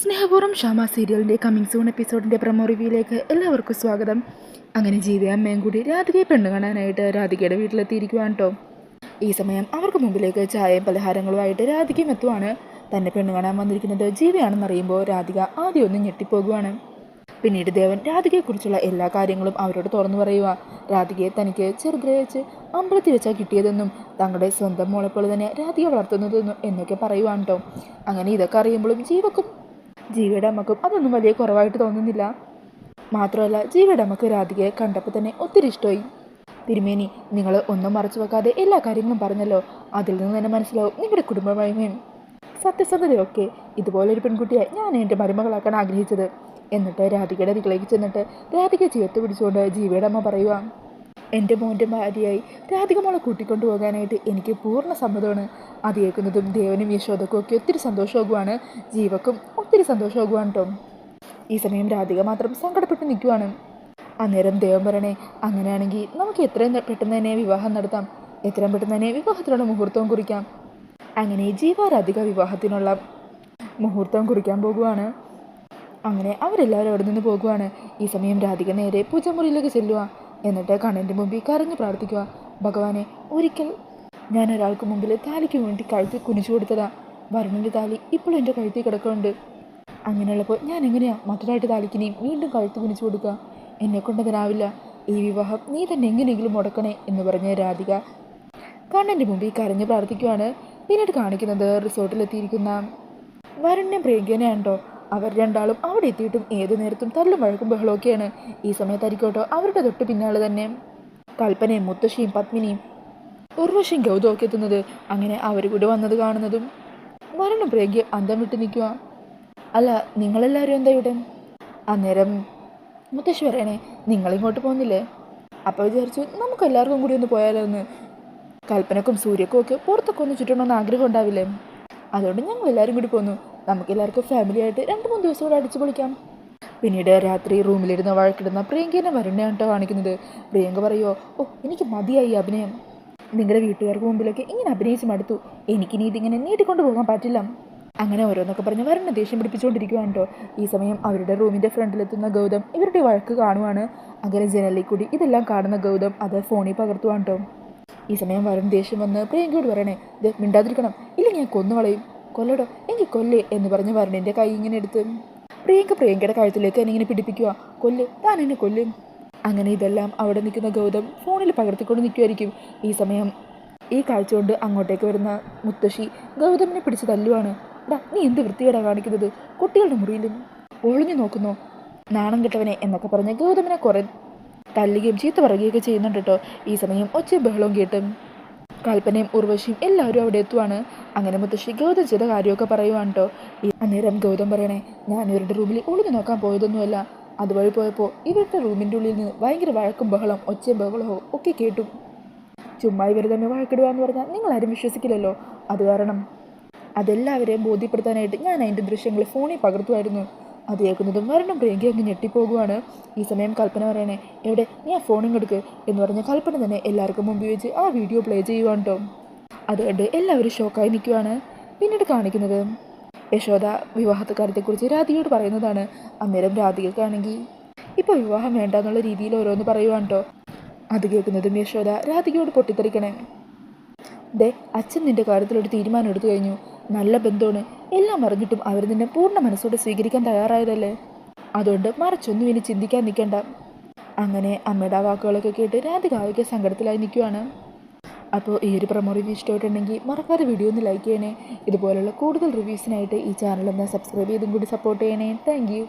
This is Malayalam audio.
സ്നേഹപൂർവ്വം ഷാമ സീരിയലിൻ്റെ കമ്മിങ് സൂൺ എപ്പിസോഡിൻ്റെ പ്രൊമോ റിവ്യൂയിലേക്ക് എല്ലാവർക്കും സ്വാഗതം. അങ്ങനെ ജീവിയ അമ്മയും കൂടി രാധികയെ പെണ്ണ് കാണാനായിട്ട് രാധികയുടെ വീട്ടിലെത്തിയിരിക്കുവാണ് കേട്ടോ. ഈ സമയം അവർക്ക് മുമ്പിലേക്ക് ചായയും പലഹാരങ്ങളുമായിട്ട് രാധികയും എത്തുവാണ്. തന്നെ പെണ്ണ് കാണാൻ വന്നിരിക്കുന്നത് ജീവിയാണെന്നറിയുമ്പോൾ രാധിക ആദ്യം ഒന്ന് ഞെട്ടിപ്പോകുവാണ്. പിന്നീട് ദേവൻ രാധികയെക്കുറിച്ചുള്ള എല്ലാ കാര്യങ്ങളും അവരോട് തുറന്നു പറയുക. രാധികയെ തനിക്ക് ചെറുതിലെ വെച്ച് അമ്പലത്തിൽ വെച്ചാൽ കിട്ടിയതെന്നും തങ്ങളുടെ സ്വന്തം മോളെപ്പോലെ തന്നെ രാധിക വളർത്തുന്നതെന്നും എന്നൊക്കെ പറയുവാണ് കേട്ടോ. അങ്ങനെ ഇതൊക്കെ അറിയുമ്പോഴും ജീവിയുടെ അമ്മക്കും അതൊന്നും വലിയ കുറവായിട്ട് തോന്നുന്നില്ല. മാത്രമല്ല ജീവിയുടെ അമ്മക്ക് രാധികയെ കണ്ടപ്പോൾ തന്നെ ഒത്തിരി ഇഷ്ടമായി. തിരുമേനി, നിങ്ങൾ ഒന്നും മറച്ചു വെക്കാതെ എല്ലാ കാര്യങ്ങളും പറഞ്ഞല്ലോ. അതിൽ നിന്ന് തന്നെ മനസ്സിലാവും നിങ്ങളുടെ കുടുംബമഹിമയും സത്യസന്ധതയൊക്കെ. ഇതുപോലൊരു പെൺകുട്ടിയെ ഞാൻ എൻ്റെ മരുമകളാക്കാൻ ആഗ്രഹിച്ചത്. എന്നിട്ട് രാധികയുടെ അരികിലേക്ക് ചെന്നിട്ട് രാധികയെ ചേർത്ത് പിടിച്ചുകൊണ്ട് ജീവിയുടെ അമ്മ പറയുക, എൻ്റെ മോൻ്റെ ഭാര്യയായി രാധിക മോളെ കൂട്ടിക്കൊണ്ടു പോകാനായിട്ട് എനിക്ക് പൂർണ്ണ സമ്മതമാണ്. അത് കേൾക്കുന്നതും ദേവനും യശോദക്കും ഒക്കെ ഒത്തിരി സന്തോഷമാകുവാണ്. ജീവക്കും ഒത്തിരി സന്തോഷമാകുവാണ് കേട്ടോ. ഈ സമയം രാധിക മാത്രം സങ്കടപ്പെട്ട് നിൽക്കുവാണ്. അന്നേരം ദേവൻ പറയണേ, അങ്ങനെയാണെങ്കിൽ നമുക്ക് എത്രയും പെട്ടെന്ന് തന്നെ വിവാഹം നടത്താം. എത്രയും പെട്ടെന്ന് തന്നെ വിവാഹത്തിനുള്ള മുഹൂർത്തവും കുറിക്കാം. അങ്ങനെ ജീവ രാധിക വിവാഹത്തിനുള്ള മുഹൂർത്തം കുറിക്കാൻ പോകുവാണ്. അങ്ങനെ അവരെല്ലാവരും അവിടെ നിന്ന് പോകുവാണ്. ഈ സമയം രാധിക നേരെ പൂജമുറിയിലേക്ക് ചെല്ലുക. എന്നിട്ട് കണ്ണൻ്റെ മുമ്പിൽ കരഞ്ഞു പ്രാർത്ഥിക്കുക, ഭഗവാനെ, ഒരിക്കൽ ഞാൻ ഒരാൾക്ക് മുമ്പിൽ താലിക്ക് വേണ്ടി കഴുത്തിൽ കുനിച്ചു കൊടുത്തതാ. വരുണിൻ്റെ താലി ഇപ്പോഴും എൻ്റെ കഴുത്തിൽ കിടക്കുന്നുണ്ട്. അങ്ങനെയുള്ളപ്പോൾ ഞാൻ എങ്ങനെയാണ് മറ്റൊരായിട്ട് താലിക്കിനെയും വീണ്ടും കഴുത്ത് കുനിച്ചു കൊടുക്കുക? എന്നെക്കൊണ്ടതിനാവില്ല. ഈ വിവാഹം നീ തന്നെ എങ്ങനെയെങ്കിലും മുടക്കണേ എന്ന് പറഞ്ഞ രാധിക കണ്ണൻ്റെ മുമ്പിൽ കരഞ്ഞു പ്രാർത്ഥിക്കുവാണ്. പിന്നീട് കാണിക്കുന്നത് റിസോർട്ടിലെത്തിയിരിക്കുന്ന വരുണിനെയും പ്രിയങ്കനെയാണ് കേട്ടോ. അവർ രണ്ടാളും അവിടെ എത്തിയിട്ടും ഏതു നേരത്തും തല്ലും വഴക്കും ബഹളമൊക്കെയാണ്. ഈ സമയത്തായിരിക്കോട്ടോ അവരുടെ തൊട്ട് പിന്നാലെ തന്നെ കൽപ്പനയും മുത്തശ്ശിയും പത്മിനിയും ഉർവശിയും ഗൗതവും ഒക്കെ എത്തുന്നത്. അങ്ങനെ അവർ കൂടെ വന്നത് കാണുന്നതും വരുണും പ്രിയങ്കയും അന്തം വിട്ട് നിൽക്കുക. അല്ല, നിങ്ങളെല്ലാവരും എന്താ ഇവിടെ? അന്നേരം മുത്തശ്ശി പറയണേ, നിങ്ങളിങ്ങോട്ട് പോകുന്നില്ലേ? അപ്പോൾ വിചാരിച്ചു നമുക്ക് എല്ലാവർക്കും കൂടി ഒന്ന് പോയാലോ എന്ന്. കൽപ്പനക്കും സൂര്യക്കും ഒക്കെ പുറത്തൊക്കെ ഒന്ന് ചുറ്റണമെന്ന് ആഗ്രഹം ഉണ്ടാവില്ലേ? അതുകൊണ്ട് ഞങ്ങൾ എല്ലാവരും കൂടി പോന്നു. നമുക്കെല്ലാവർക്കും ഫാമിലിയായിട്ട് 2-3 ദിവസം കൂടെ അടിച്ചു പൊളിക്കാം. പിന്നീട് രാത്രി റൂമിലിരുന്ന് വഴക്കിടുന്ന പ്രിയങ്കേനെ വരുണ്ണയാണ് കേട്ടോ കാണിക്കുന്നത്. പ്രിയങ്ക പറയുമോ, ഓ എനിക്ക് മതിയായി അഭിനയം. നിങ്ങളുടെ വീട്ടുകാർക്ക് മുമ്പിലൊക്കെ ഇങ്ങനെ അഭിനയിച്ച് മടുത്തു. എനിക്കിനി ഇതിങ്ങനെ നീട്ടിക്കൊണ്ടു പോകാൻ പറ്റില്ല. അങ്ങനെ ഓരോന്നൊക്കെ പറഞ്ഞ് വരുണ്ണ ദേഷ്യം പിടിപ്പിച്ചുകൊണ്ടിരിക്കുകയാണ് കേട്ടോ. ഈ സമയം അവരുടെ റൂമിൻ്റെ ഫ്രണ്ടിലെത്തുന്ന ഗൗതം ഇവരുടെ വഴക്ക് കാണുവാണ്. അങ്ങനെ ജനലിൽ കൂടി ഇതെല്ലാം കാണുന്ന ഗൗതം അത് ഫോണിൽ പകർത്തുവാണ് കേട്ടോ. ഈ സമയം വരുൺ ദേഷ്യം വന്ന് പ്രിയങ്കയോട് പറയണേ, ഇത് മിണ്ടാതിരിക്കണം, ഇല്ലെങ്കിൽ ഞാൻ കൊന്നുകളയും. കൊല്ലടോ, എങ്കിൽ കൊല്ലേ എന്ന് പറഞ്ഞ് വരുണിൻ്റെ കൈ ഇങ്ങനെ എടുത്ത് പ്രിയങ്കയുടെ കഴുത്തിലേക്ക് എന്നെ ഇങ്ങനെ പിടിപ്പിക്കുക. കൊല്ല്, താൻ എന്നെ കൊല്ലും. അങ്ങനെ ഇതെല്ലാം അവിടെ നിൽക്കുന്ന ഗൗതം ഫോണിൽ പകർത്തിക്കൊണ്ട് നിൽക്കുമായിരിക്കും. ഈ സമയം ഈ കാഴ്ച കൊണ്ട് അങ്ങോട്ടേക്ക് വരുന്ന മുത്തശ്ശി ഗൗതമിനെ പിടിച്ച് തല്ലുവാണ്. ഡാ, നീ എന്ത് വൃത്തികേടാ കാണിക്കുന്നത്? കുട്ടികളുടെ മുറിയിലും ഒളിഞ്ഞു നോക്കുന്നോ, നാണം കെട്ടവനെ എന്നൊക്കെ പറഞ്ഞ് ഗൗതമിനെ കുറേ തല്ലുകയും ചീത്ത പറയുകയൊക്കെ ചെയ്യുന്നുണ്ട് കേട്ടോ. ഈ സമയം ഒച്ച ബഹളവും കേട്ടും കൽപ്പനയും ഉർവശിയും എല്ലാവരും അവിടെ എത്തുവാണ്. അങ്ങനെ മുത്തശ്ശി ഗൗതം ചെയ്ത കാര്യമൊക്കെ പറയുവാണ് കേട്ടോ. അന്നേരം ഗൗതം പറയണേ, ഞാൻ ഇവരുടെ റൂമിൽ ഒളിഞ്ഞു നോക്കാൻ പോയതൊന്നുമല്ല. അതുവഴി പോയപ്പോൾ ഇവരുടെ റൂമിൻ്റെ ഉള്ളിൽ നിന്ന് ഭയങ്കര വഴക്കും ബഹളം ഒച്ചയും ബഹളവും ഒക്കെ കേട്ടു. ചുമ്മാ ഇവർ തന്നെ വഴക്കിടുക എന്ന് പറഞ്ഞാൽ നിങ്ങളാരും വിശ്വസിക്കില്ലല്ലോ. അത് കാരണം അതെല്ലാവരെയും ബോധ്യപ്പെടുത്താനായിട്ട് ഞാൻ അതിൻ്റെ ദൃശ്യങ്ങൾ ഫോണിൽ പകർത്തുമായിരുന്നു. അത് കേൾക്കുന്നതും വരുണും പ്രിയങ്ക അങ്ങ് ഞെട്ടിപ്പോകുവാണ്. ഈ സമയം കൽപ്പന പറയണേ, എവിടെ നീ ആ ഫോണിങ് എടുക്ക് എന്ന് പറഞ്ഞ കൽപ്പന തന്നെ എല്ലാവർക്കും മുമ്പിൽ വെച്ച് ആ വീഡിയോ പ്ലേ ചെയ്യുവാണ് കേട്ടോ. അതുകൊണ്ട് എല്ലാവരും ഷോക്കായി നിൽക്കുവാണ്. പിന്നീട് കാണിക്കുന്നത് യശോദ വിവാഹത്തെ കാര്യത്തെക്കുറിച്ച് രാധികയോട് പറയുന്നതാണ്. അന്നേരം രാധികക്കാണെങ്കിൽ ഇപ്പോൾ വിവാഹം വേണ്ട എന്നുള്ള രീതിയിൽ ഓരോന്ന് പറയുവാണ് കേട്ടോ. അത് കേൾക്കുന്നതും യശോദ രാധികയോട് പൊട്ടിത്തെറിക്കണേ, ദേ അച്ഛൻ നിൻ്റെ കാര്യത്തിലൊരു തീരുമാനം എടുത്തു കഴിഞ്ഞു. നല്ല ബന്ധമാണ്. എല്ലാം അറിഞ്ഞിട്ടും അവർ നിന്നെ പൂർണ്ണ മനസ്സോടെ സ്വീകരിക്കാൻ തയ്യാറായതല്ലേ. അതുകൊണ്ട് മറിച്ചൊന്നും ഇനി ചിന്തിക്കാൻ നിൽക്കണ്ട. അങ്ങനെ അമ്മയുടെ ആ വാക്കുകളൊക്കെ കേട്ട് രാധിക ആകെ സങ്കടത്തിലായി നിൽക്കുവാണ്. അപ്പോൾ ഈ ഒരു പ്രൊമോ റിവ്യൂ ഇഷ്ടമായിട്ടുണ്ടെങ്കിൽ മറക്കാതെ വീഡിയോ ഒന്ന് ലൈക്ക് ചെയ്യണേ. ഇതുപോലുള്ള കൂടുതൽ റിവ്യൂസിനായിട്ട് ഈ ചാനൽ ഒന്ന് സബ്സ്ക്രൈബ് ചെയ്തും കൂടി സപ്പോർട്ട് ചെയ്യണേ. Thank you.